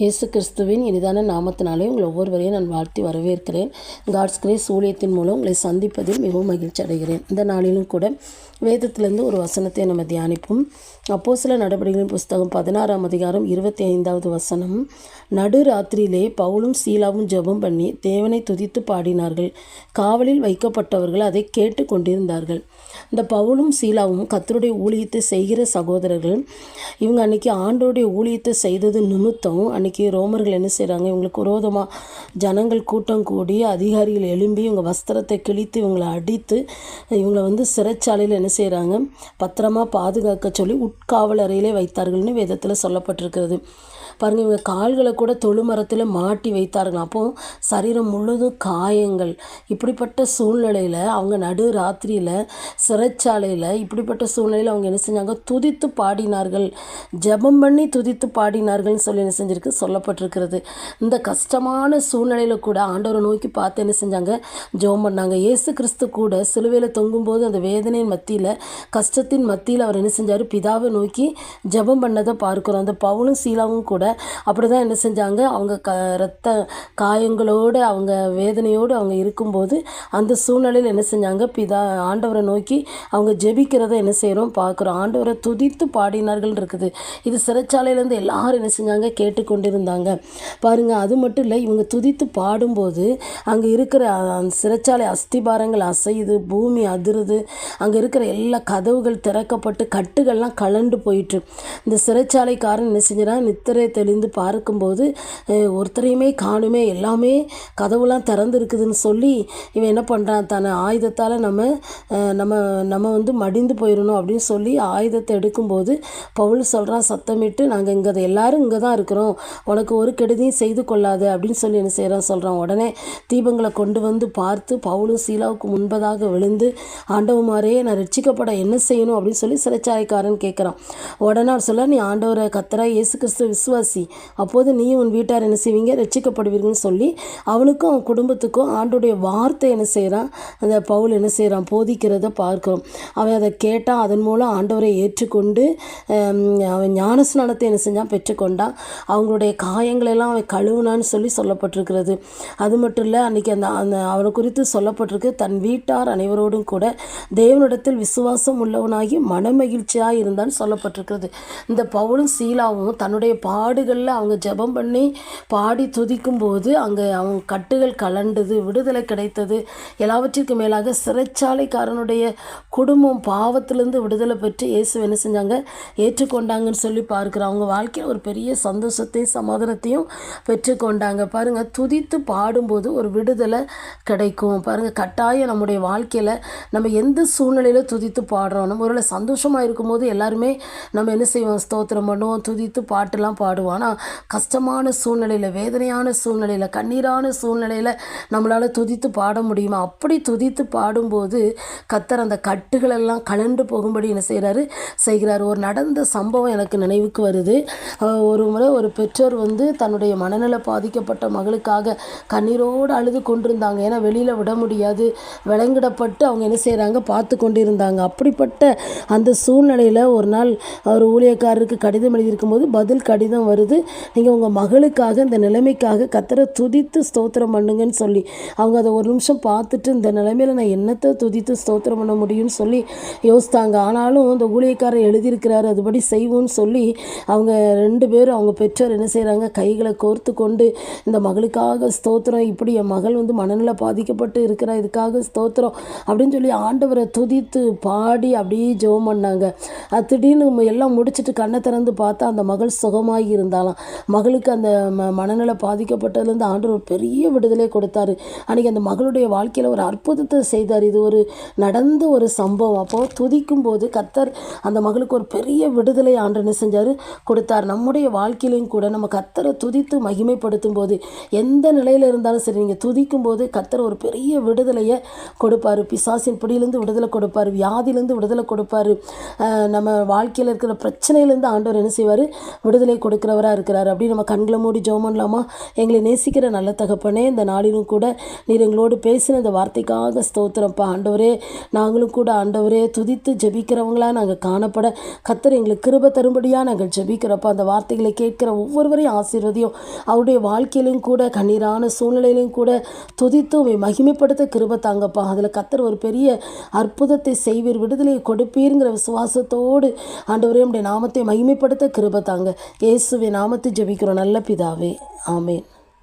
இயேசு கிறிஸ்துவின் இனிதான நாமத்தினாலே உங்கள் ஒவ்வொருவரையும் நான் வாழ்த்தி வரவேற்கிறேன். காட்ஸ் கிரேஸ் ஊழியத்தின் மூலம் உங்களை சந்திப்பதில் மிகவும் மகிழ்ச்சி அடைகிறேன். இந்த நாளிலும் கூட வேதத்திலிருந்து ஒரு வசனத்தை நம்ம தியானிப்போம். அப்போஸ்தலர் நடபடிகளின் புஸ்தகம் 16ஆம் அதிகாரம் 25வது வசனம். நடுராத்திரியிலே பவுலும் சீலாவும் ஜெபம் பண்ணி தேவனை துதித்து பாடினார்கள். காவலில் வைக்கப்பட்டவர்கள் அதை கேட்டு கொண்டிருந்தார்கள். இந்த பவுலும் சீலாவும் கர்த்தருடைய ஊழியத்தை செய்கிற சகோதரர்கள். இவங்க அன்றைக்கி ஆண்டோடைய ஊழியத்தை செய்தது நிமித்தம் அன்றைக்கி ரோமர்கள் என்ன செய்கிறாங்க, இவங்களுக்கு விரோதமாக ஜனங்கள் கூட்டம் கூடி அதிகாரிகள் எழும்பி இவங்க வஸ்திரத்தை கிழித்து இவங்களை அடித்து இவங்களை சிறைச்சாலையில் என்ன செய்கிறாங்க, பத்திரமா பாதுகாக்க சொல்லி உட்காவல் அறையிலே வைத்தார்கள்னு வேதத்தில் சொல்லப்பட்டிருக்கிறது. பாருங்கள், இவங்க கால்களை கூட தொழுமரத்தில் மாட்டி வைத்தார்கள். அப்போது சரீரம் முழுதும் காயங்கள். இப்படிப்பட்ட சூழ்நிலையில் அவங்க நடு ராத்திரியில் சிறைச்சாலையில் இப்படிப்பட்ட சூழ்நிலையில் அவங்க என்ன செஞ்சாங்க, துதித்து பாடினார்கள், ஜெபம் பண்ணி துதித்து பாடினார்கள்னு சொல்லி என்ன செஞ்சிருக்கு சொல்லப்பட்டிருக்கிறது. இந்த கஷ்டமான சூழ்நிலையில் கூட ஆண்டவரை நோக்கி பார்த்து என்ன செஞ்சாங்க, ஜெபம் பண்ணாங்க. இயேசு கிறிஸ்து கூட சிலுவையில் தொங்கும்போது அந்த வேதனையின் மத்தியில் கஷ்டத்தின் மத்தியில் அவர் என்ன செஞ்சார், பிதாவை நோக்கி ஜெபம் பண்ணதை பார்க்குறோம். அந்த பவுலும் சீலாவும் கூட அப்படி தான் என்ன செஞ்சாங்க, அவங்க இரத்த காயங்களோடு அவங்க வேதனையோடு அவங்க இருக்கும்போது அந்த சூழ்நிலையில் என்ன செஞ்சாங்க, ஆண்டவரை நோக்கி அவங்க ஜெபிக்கிறத என்ன செய்கிறோம் பார்க்குறோம். ஆண்டவரை துதித்து பாடினார்கள் இருக்குது. இது சிறைச்சாலையிலேருந்து எல்லாரும் என்ன செஞ்சாங்க, கேட்டுக்கொண்டிருந்தாங்க. பாருங்கள், அது மட்டும் இல்லை, இவங்க துதித்து பாடும்போது அங்கே இருக்கிற சிறைச்சாலை அஸ்திபாரங்கள் அசையுது, பூமி அதிருது, அங்கே இருக்கிற எல்லா கதவுகள் திறக்கப்பட்டு கட்டுகள்லாம் கலண்டு போயிட்டு இந்த சிறைச்சாலைக்காரன் என்ன செஞ்சான், நித்திரை தெளிந்து பார்க்கும்போது ஒருத்தரையுமே காணுமே, எல்லாமே கதவுலாம் திறந்துருக்குதுன்னு சொல்லி இவன் என்ன பண்ணுறான், தன்னை ஆயுதத்தால் நம்ம மடிந்து போயிடணும் அப்படின்னு சொல்லி ஆயுதத்தை எடுக்கும்போது பவுல் சொல்கிறான் சத்தமிட்டு, நாங்கள் எல்லாரும் இங்கே தான் இருக்கிறோம், உனக்கு ஒரு கெடுதியும் செய்து கொள்ளாது அப்படின்னு சொல்லி என்ன செய்கிறான் சொல்கிறான். உடனே தீபங்களை கொண்டு வந்து பார்த்து பவுலும் சீலாவுக்கு முன்பதாக விழுந்து, ஆண்டவமாரே நான் ரட்சிக்கப்பட என்ன செய்யணும் அப்படின்னு சொல்லி சிறைச்சாலைக்காரன் கேட்குறான். உடனே அவர் சொல்ல, நீ ஆண்டவரை கர்த்தராகிய இயேசு கிறிஸ்து விசுவாசி, அப்போது நீயும் உன் வீட்டார் என்ன செய்வீங்க, ரட்சிக்கப்படுவீங்கன்னு சொல்லி அவனுக்கும் அவன் குடும்பத்துக்கும் ஆண்டோடைய வார்த்தை என்ன செய்கிறான், அந்த பவுல் என்ன செய்கிறான், போதிக்கிறத பார்க்கிறோம். அவன் அதை கேட்டான். அதன் மூலம் ஆண்டவரை ஏற்றுக்கொண்டு அவன் ஞானஸ்நானத்தை என்ன செஞ்சான், பெற்றுக்கொண்டான். அவங்களுடைய காயங்களெல்லாம் அவன் கழுவுனான்னு சொல்லி சொல்லப்பட்டிருக்கிறது. அது மட்டும் இல்லை, அன்றைக்கி அந்த அவனை குறித்து சொல்லப்பட்டிருக்கு, தன் வீட்டார் அனைவரோடும் கூட தேவனிடத்தில் விசுவாசம் உள்ளவனாகி மனமகிழ்ச்சியாக இருந்தான்னு சொல்லப்பட்டிருக்கிறது. இந்த பவுலும் சீலாவும் தன்னுடைய பாடுகளில் அவங்க ஜெபம் பண்ணி பாடி துதிக்கும் போது அங்கே அவங்க கட்டுகள் கலண்டது, விடுதலை கிடைத்தது. எல்லாவற்றிற்கு மேலாக சிறைச்சாலைக்காரனுடைய குடும்பம் பாவத்திலேருந்து விடுதலை பெற்று இயேசு என்ன செஞ்சாங்க, ஏற்றுக்கொண்டாங்கன்னு சொல்லி பார்க்குறோம். அவங்க வாழ்க்கையில் ஒரு பெரிய சந்தோஷத்தையும் சமாதானத்தையும் பெற்றுக்கொண்டாங்க. பாருங்கள், துதித்து பாடும்போது ஒரு விடுதலை கிடைக்கும். பாருங்கள், கட்டாயம் நம்முடைய வாழ்க்கையில் நம்ம எந்த சூழ்நிலையில் துதித்து பாடுறோம். நம்ம ஒருவேளை சந்தோஷமாக இருக்கும்போது எல்லாருமே நம்ம என்ன செய்வோம், ஸ்தோத்திரம் பண்ணுவோம், துதித்து பாட்டுலாம் பாடுவோம். ஆனால் கஷ்டமான சூழ்நிலையில், வேதனையான சூழ்நிலையில், கண்ணீரான சூழ்நிலையில் நம்மளால் துதித்து பாட முடியுமா? அப்படி துதித்து பாடும்போது கர்த்தர் அந்த கட்டுகளெல்லாம் கலண்டு போகும்படி என்ன செய்கிறார். ஒரு நடந்த சம்பவம் எனக்கு நினைவுக்கு வருது. ஒரு முறை ஒரு பெற்றோர் தன்னுடைய மனநல பாதிக்கப்பட்ட மகளுக்காக கண்ணீரோடு அழுது கொண்டிருந்தாங்க. ஏன்னா வெளியில் விட முடியாது, விலங்கிடப்பட்டு அவங்க என்ன செய்கிறாங்க, பார்த்து கொண்டிருந்தாங்க. அப்படிப்பட்ட அந்த சூழ்நிலையில் ஒரு நாள் அவர் ஊழியக்காரருக்கு கடிதம் எழுதியிருக்கும்போது பதில் கடிதம் வருது, நீங்கள் உங்கள் மகளுக்காக இந்த நிலைமைக்காக கர்த்தரை துதித்து ஸ்தோத்திரம் பண்ணுங்கன்னு சொல்லி. அவங்க அதை ஒரு நிமிஷம் பார்த்துட்டு, இந்த நிலைமையில் நான் என்னத்தை துதித்து ஸ்தோத்திரம் பண்ண முடியும்னு சொல்லி யோசித்தாங்க. ஆனாலும் இந்த ஊழியக்காரர் எழுதியிருக்கிறாரு, அதுபடி செய்வோன்னு சொல்லி அவங்க 2 பேரும் அவங்க பெற்றோர் என்ன செய்கிறாங்க, கைகளை கோர்த்து கொண்டு இந்த மகளுக்காக ஸ்தோத்திரம், இப்படி என் மகள் மனநல பாதிக்கப்பட்டு இருக்கிறா, இதுக்காக ஸ்தோத்திரம் அப்படின்னு சொல்லி ஆண்டவரை துதித்து பாடி அப்படியே ஜெபம் பண்ணாங்க. திடீர்னு எல்லாம் முடிச்சுட்டு கண்ணை திறந்து பார்த்தா அந்த மகள் சுகமாகி இருந்தாலாம். மகளுக்கு அந்த மனநல பாதிக்கப்பட்டதுலேருந்து ஆண்டவர் ஒரு பெரிய விடுதலை கொடுத்தாரு. அன்றைக்கி அந்த மகளுடைய வாழ்க்கையில் ஒரு அற்புதத்தை செய்தார். இது ஒரு நடந்த ஒரு சம்பவம். அப்போது துதிக்கும் போது கர்த்தர் அந்த மகளுக்கு ஒரு பெரிய விடுதலை ஆண்டவர் என்ன செஞ்சார், கொடுத்தார். நம்முடைய வாழ்க்கையிலையும் கூட நம்ம கர்த்தரை துதித்து மகிமைப்படுத்தும் போது எந்த நிலையில் இருந்தாலும் சரி, நீங்கள் துதிக்கும் போது கர்த்தர் ஒரு பெரிய விடுதலையை கொடுப்பார். பிசாசின் பிடியிலேருந்து விடுதலை கொடுப்பார், வியாதியிலேருந்து விடுதலை கொடுப்பார், நம்ம வாழ்க்கையில் இருக்கிற பிரச்சனையிலேருந்து ஆண்டவர் என்ன செய்வார், விடுதலை கொடுக்குறார். கொடுக்குறவராக இருக்கிறார். அப்படி நம்ம கண்களை மூடி ஜெபம் பண்ணலாமா? எங்களை நேசிக்கிற நல்ல தகப்பனே, இந்த நாளிலும் கூட நீர் எங்களோடு பேசின இந்த வார்த்தைக்காக ஸ்தோத்திரம்ப்பா. ஆண்டவரே, நாங்களும் கூட ஆண்டவரே துதித்து ஜெபிக்கிறவங்களா நாங்கள் காணப்பட கர்த்தர் எங்களுக்கு கிருபை தரும்படியாக நாங்கள் ஜெபிக்கிறப்பா. அந்த வார்த்தைகளை கேட்கிற ஒவ்வொருவரையும் ஆசீர்வதியும். அவருடைய வாழ்க்கையிலும் கூட கண்ணீரான சூழ்நிலையிலும் கூட துதித்து உம்மை மகிமைப்படுத்த கிருபை தாங்கப்பா. அதில் கர்த்தர் ஒரு பெரிய அற்புதத்தை செய்வீர், விடுதலையை கொடுப்பீருங்கிற விசுவாசத்தோடு ஆண்டவரே உம்முடைய நாமத்தை மகிமைப்படுத்த கிருபை தாங்க. இயேசுவின் நாமத்தை ஜெபிக்கிறோம் நல்ல பிதாவே, ஆமென்.